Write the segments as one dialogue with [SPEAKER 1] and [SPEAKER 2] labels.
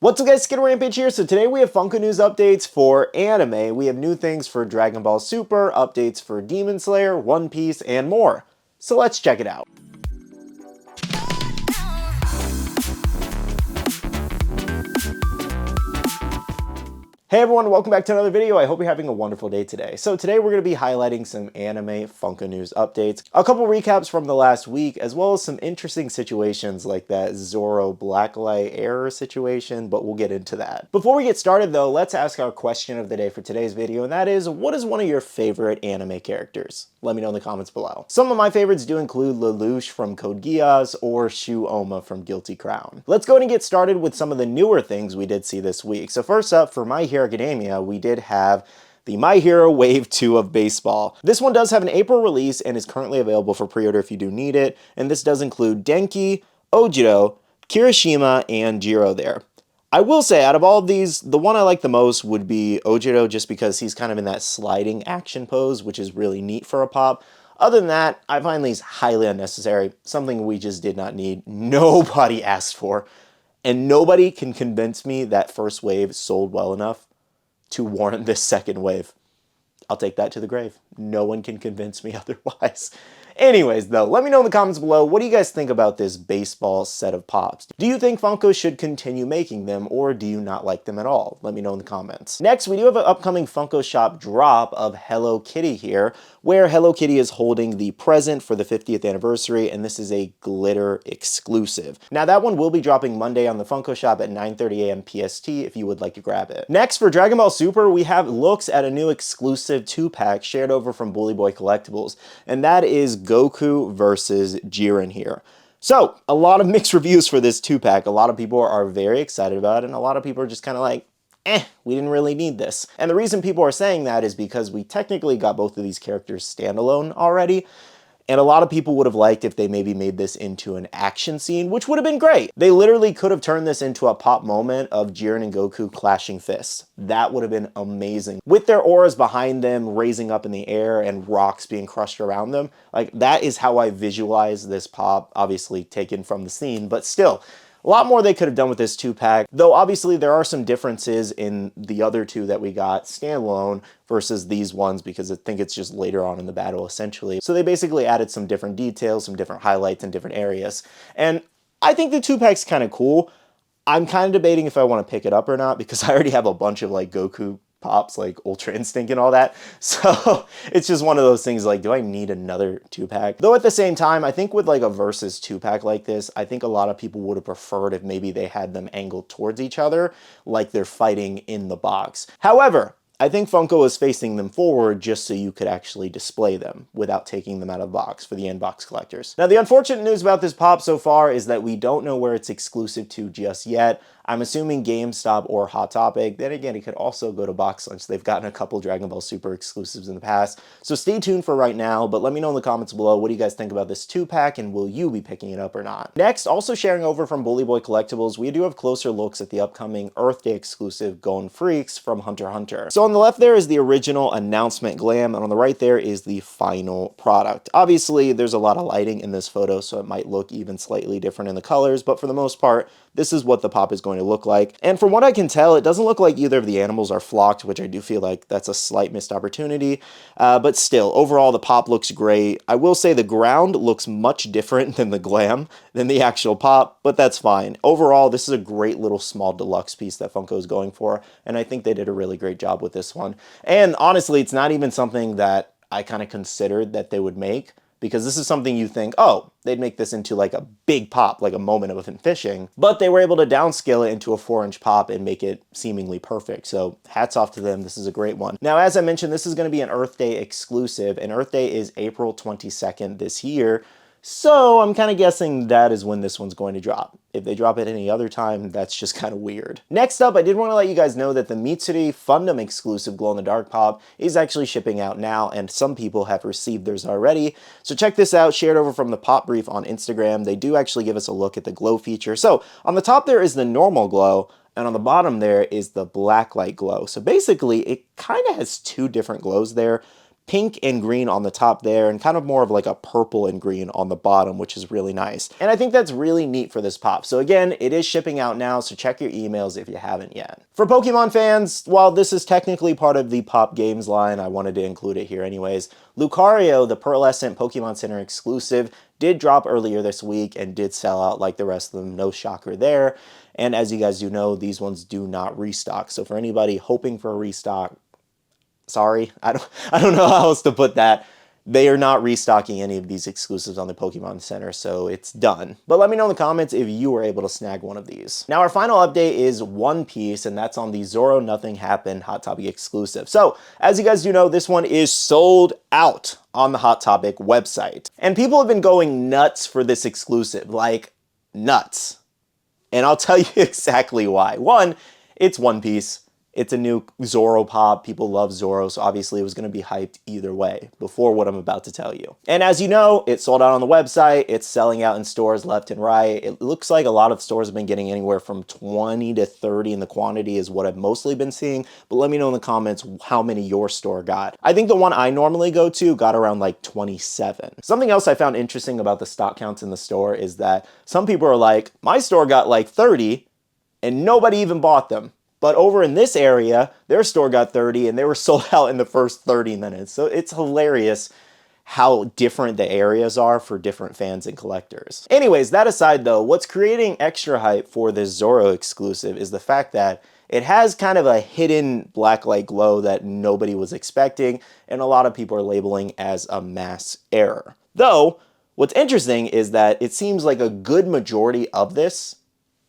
[SPEAKER 1] What's up guys, SkittleRampage here. So today we have Funko news updates for anime. We have new things for Dragon Ball Super, updates for Demon Slayer, One Piece, and more. So let's check it out. Hey everyone, welcome back to another video. I hope you're having a wonderful day today. So today we're going to be highlighting some anime Funko news updates, a couple recaps from the last week, as well as some interesting situations like that Zoro blacklight error situation, but we'll get into that. Before we get started though, let's ask our question of the day for today's video, and that is, what is one of your favorite anime characters? Let me know in the comments below. Some of my favorites do include Lelouch from Code Geass or Shu Oma from Guilty Crown. Let's go ahead and get started with some of the newer things we did see this week. So first up, for My Hero Academia, we did have the My Hero Wave 2 of Baseball. This one does have an April release and is currently available for pre-order if you do need it, and this does include Denki, Ojiro, Kirishima, and Jiro there. I will say, out of all of these, the one I like the most would be Ojiro, just because he's kind of in that sliding action pose, which is really neat for a pop. Other than that, I find these highly unnecessary, something we just did not need, nobody asked for, and nobody can convince me that first wave sold well enough to warrant this second wave. I'll take that to the grave. No one can convince me otherwise. Anyways, though, let me know in the comments below, what do you guys think about this baseball set of pops? Do you think Funko should continue making them, or do you not like them at all? Let me know in the comments. Next, we do have an upcoming Funko Shop drop of Hello Kitty here, where Hello Kitty is holding the present for the 50th anniversary, and this is a glitter exclusive. Now, that one will be dropping Monday on the Funko Shop at 9:30 a.m. PST if you would like to grab it. Next, for Dragon Ball Super, we have looks at a new exclusive 2-pack shared over from Bully Boy Collectibles, and that is Goku versus Jiren here. So, a lot of mixed reviews for this 2-pack. A lot of people are very excited about it, and a lot of people are just kind of like, we didn't really need this. And the reason people are saying that is because we technically got both of these characters standalone already, and a lot of people would have liked if they maybe made this into an action scene, which would have been great. They literally could have turned this into a pop moment of Jiren and Goku clashing fists. That would have been amazing. With their auras behind them raising up in the air and rocks being crushed around them, like that is how I visualize this pop, obviously taken from the scene, but still. A lot more they could have done with this 2-pack, though obviously there are some differences in the other two that we got standalone versus these ones, because I think it's just later on in the battle essentially. So they basically added some different details, some different highlights in different areas. And I think the 2-pack's kind of cool. I'm kind of debating if I want to pick it up or not, because I already have a bunch of like Goku pops, like Ultra Instinct and all that. So it's just one of those things like, do I need another 2-pack? Though at the same time, I think with like a versus 2-pack like this, I think a lot of people would have preferred if maybe they had them angled towards each other, like they're fighting in the box. However, I think Funko is facing them forward just so you could actually display them without taking them out of the box for the in-box collectors. Now, the unfortunate news about this pop so far is that we don't know where it's exclusive to just yet. I'm assuming GameStop or Hot Topic. Then again, it could also go to Box Lunch. They've gotten a couple Dragon Ball Super exclusives in the past. So stay tuned for right now, but let me know in the comments below, what do you guys think about this 2-pack, and will you be picking it up or not? Next, also sharing over from Bully Boy Collectibles, we do have closer looks at the upcoming Earth Day exclusive Gon Freaks from Hunter x Hunter. So on the left there is the original announcement glam, and on the right there is the final product. Obviously, there's a lot of lighting in this photo, so it might look even slightly different in the colors, but for the most part, this is what the pop is going to look like. And from what I can tell, it doesn't look like either of the animals are flocked, which I do feel like that's a slight missed opportunity. But still, overall, the pop looks great. I will say the ground looks much different than the glam, than the actual pop, but that's fine. Overall, this is a great little small deluxe piece that Funko is going for, and I think they did a really great job with this one. And honestly, it's not even something that I kind of considered that they would make, because this is something you think, oh, they'd make this into like a big pop, like a moment of fishing, but they were able to downscale it into a 4-inch pop and make it seemingly perfect. So hats off to them. This is a great one. Now, as I mentioned, this is going to be an Earth Day exclusive, and Earth Day is April 22nd this year. So I'm kind of guessing that is when this one's going to drop. If they drop it any other time, that's just kind of weird. Next up, I did want to let you guys know that the Mitsuri Fundum exclusive glow-in-the-dark pop is actually shipping out now, and some people have received theirs already. So check this out, shared over from the Pop Brief on Instagram. They do actually give us a look at the glow feature. So on the top there is the normal glow, and on the bottom there is the blacklight glow. So basically, it kind of has two different glows there. pink and green on the top there, and kind of more of like a purple and green on the bottom, which is really nice. And I think that's really neat for this pop. So again, it is shipping out now, so check your emails if you haven't yet. For Pokemon fans, while this is technically part of the Pop Games line, I wanted to include it here anyways. Lucario, the Pearlescent Pokemon Center exclusive, did drop earlier this week and did sell out like the rest of them. No shocker there. And as you guys do know, these ones do not restock. So for anybody hoping for a restock, sorry, I don't know how else to put that. They are not restocking any of these exclusives on the Pokemon Center, so it's done. But let me know in the comments if you were able to snag one of these. Now, our final update is One Piece, and that's on the Zoro Nothing Happened Hot Topic exclusive. So, as you guys do know, this one is sold out on the Hot Topic website. And people have been going nuts for this exclusive, like nuts. And I'll tell you exactly why. One, it's One Piece. It's a new Zoro pop. People love Zoro, so obviously it was going to be hyped either way before what I'm about to tell you. And as you know, it sold out on the website. It's selling out in stores left and right. It looks like a lot of stores have been getting anywhere from 20 to 30 in the quantity is what I've mostly been seeing. But let me know in the comments how many your store got. I think the one I normally go to got around like 27. Something else I found interesting about the stock counts in the store is that some people are like, my store got like 30 and nobody even bought them. But over in this area, their store got 30 and they were sold out in the first 30 minutes. So it's hilarious how different the areas are for different fans and collectors. Anyways, that aside though, what's creating extra hype for this Zoro exclusive is the fact that it has kind of a hidden blacklight glow that nobody was expecting, and a lot of people are labeling as a mass error. Though, what's interesting is that it seems like a good majority of this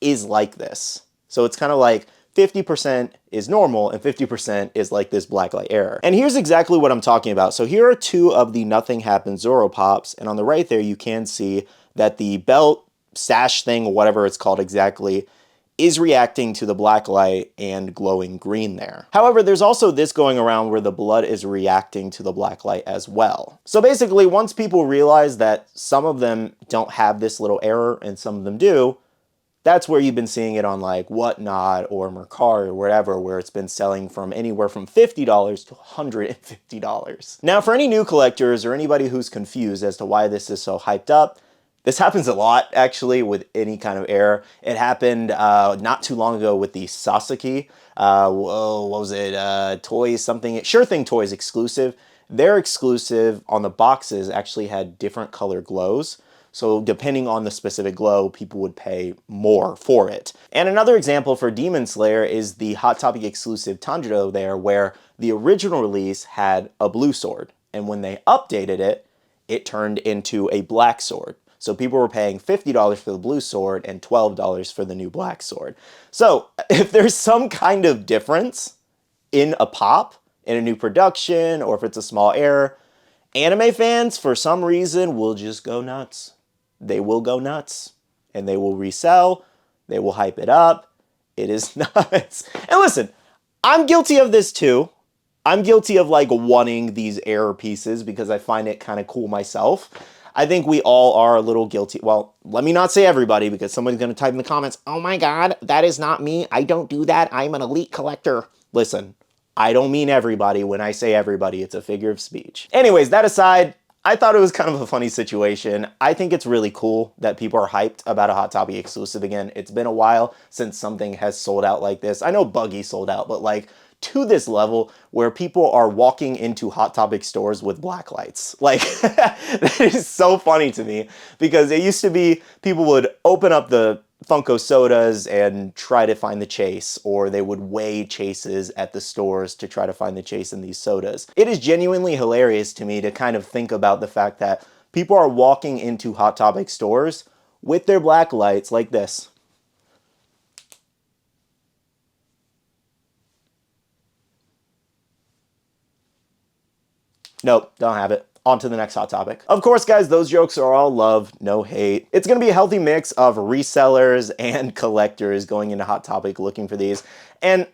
[SPEAKER 1] is like this. So it's kind of like 50% is normal and 50% is like this blacklight error. And here's exactly what I'm talking about. So here are two of the Nothing Happened Zoro pops, and on the right there you can see that the belt sash thing, or whatever it's called exactly, is reacting to the black light and glowing green there. However, there's also this going around where the blood is reacting to the black light as well. So basically, once people realize that some of them don't have this little error and some of them do, that's where you've been seeing it on like Whatnot or Mercari or wherever, where it's been selling from anywhere from $50 to $150. Now, for any new collectors or anybody who's confused as to why this is so hyped up, this happens a lot, actually, with any kind of error. It happened not too long ago with the Sasaki, what was it, Toys something, Sure Thing Toys exclusive. Their exclusive on the boxes actually had different color glows. So depending on the specific glow, people would pay more for it. And another example for Demon Slayer is the Hot Topic exclusive Tanjiro there, where the original release had a blue sword. And when they updated it, it turned into a black sword. So people were paying $50 for the blue sword and $12 for the new black sword. So if there's some kind of difference in a pop, in a new production, or if it's a small error, anime fans, for some reason, will just go nuts. They will go nuts, and they will resell, they will hype it up. It is nuts. And listen, I'm guilty of this too. I'm guilty of like wanting these error pieces because I find it kind of cool myself. I think we all are a little guilty. Well, let me not say everybody, because somebody's going to type in the comments, oh my God, that is not me. I don't do that. I'm an elite collector. Listen, I don't mean everybody. When I say everybody, it's a figure of speech. Anyways, that aside, I thought it was kind of a funny situation. I think it's really cool that people are hyped about a Hot Topic exclusive again. It's been a while since something has sold out like this. I know Buggy sold out, but like to this level where people are walking into Hot Topic stores with black lights. Like, that is so funny to me, because it used to be people would open up the Funko sodas and try to find the chase, or they would weigh chases at the stores to try to find the chase in these sodas. It is genuinely hilarious to me to kind of think about the fact that people are walking into Hot Topic stores with their black lights like this. Nope, don't have it. On to the next Hot Topic. Of course, guys, those jokes are all love, no hate. It's going to be a healthy mix of resellers and collectors going into Hot Topic looking for these. And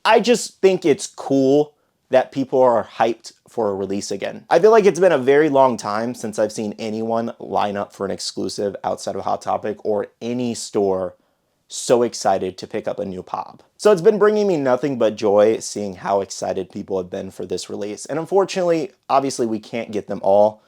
[SPEAKER 1] I just think it's cool that people are hyped for a release again. I feel like it's been a very long time since I've seen anyone line up for an exclusive outside of Hot Topic or any store so excited to pick up a new pop. So it's been bringing me nothing but joy seeing how excited people have been for this release. And unfortunately, obviously we can't get them all.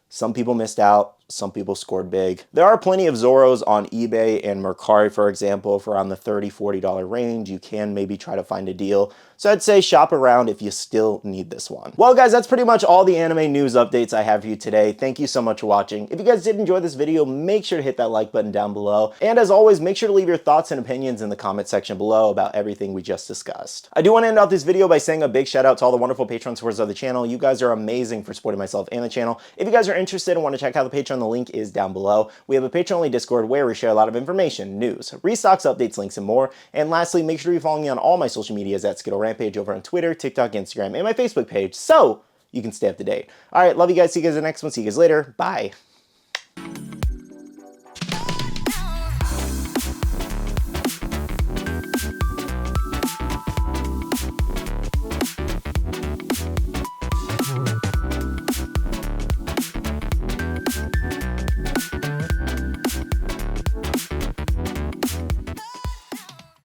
[SPEAKER 1] Some people missed out, some people scored big. There are plenty of Zoros on eBay and Mercari, for example, for around the $30, $40 range. You can maybe try to find a deal. So I'd say shop around if you still need this one. Well, guys, that's pretty much all the anime news updates I have for you today. Thank you so much for watching. If you guys did enjoy this video, make sure to hit that like button down below. And as always, make sure to leave your thoughts and opinions in the comment section below about everything we just discussed. I do want to end out this video by saying a big shout out to all the wonderful Patreon supporters of the channel. You guys are amazing for supporting myself and the channel. If you guys are interested and want to check out the Patreon, the link is down below. We have a Patreon-only Discord where we share a lot of information, news, restocks, updates, links, and more. And lastly, make sure to follow me on all my social medias at SkittleRampage over on Twitter, TikTok, Instagram, and my Facebook page so you can stay up to date. All right, love you guys. See you guys in the next one. See you guys later. Bye.